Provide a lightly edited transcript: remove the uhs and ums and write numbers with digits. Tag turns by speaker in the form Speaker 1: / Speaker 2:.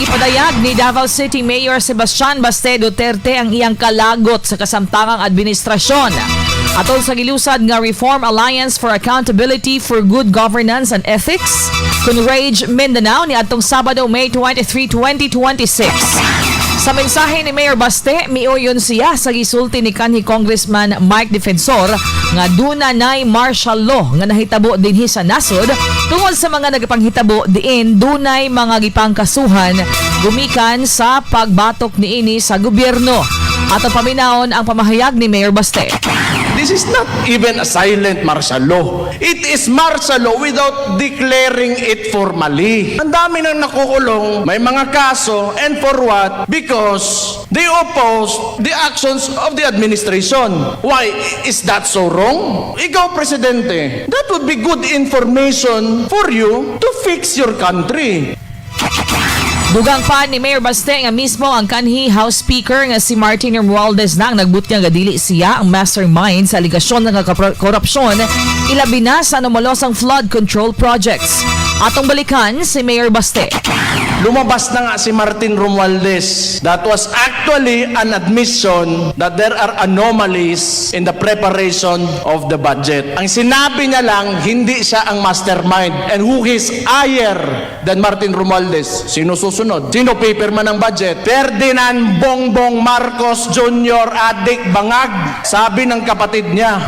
Speaker 1: Gipadayag ni Davao City Mayor Sebastian Baste Duterte ang iyang kalagot sa kasamtangang administrasyon. Atol sa gilusad nga Reform Alliance for Accountability for Good Governance and Ethics, Kunrage Mindanao niadtong Sabado, May 23, 2026. Sa mensahe ni Mayor Baste, miuyon siya sa gisulti ni kanhi Congressman Mike Defensor nga dunay martial law nga nahitabo dinhi sa nasod tungod sa mga nagapanghitabo diin dunay mga gipangkasuhan gumikan sa pagbatok niini sa gobyerno. Ato paminaon ang pamahayag ni Mayor Baste.
Speaker 2: This is not even a silent martial law. It is martial law without declaring it formally. Ang dami nang nakukulong, may mga kaso, and for what? Because they oppose the actions of the administration. Why is that so wrong? Ikaw, Presidente, that would be good information for you to fix your country.
Speaker 1: Dugang pa ni Mayor Baste nga mismo ang kanhi House Speaker nga si Martin Romualdez nang nagbutya nga dili siya ang mastermind sa aligasyon ng korupsyon ilabi na sa anomalosang flood control projects. Atong balikan si Mayor Baste.
Speaker 2: Lumabas na nga si Martin Romualdez. That was actually an admission that there are anomalies in the preparation of the budget. Ang sinabi niya lang, hindi siya ang mastermind. And who is higher than Martin Romualdez? Sino susunod? Sino paperman ng budget? Ferdinand Bongbong Marcos Jr. Adik Bangag. Sabi ng kapatid niya.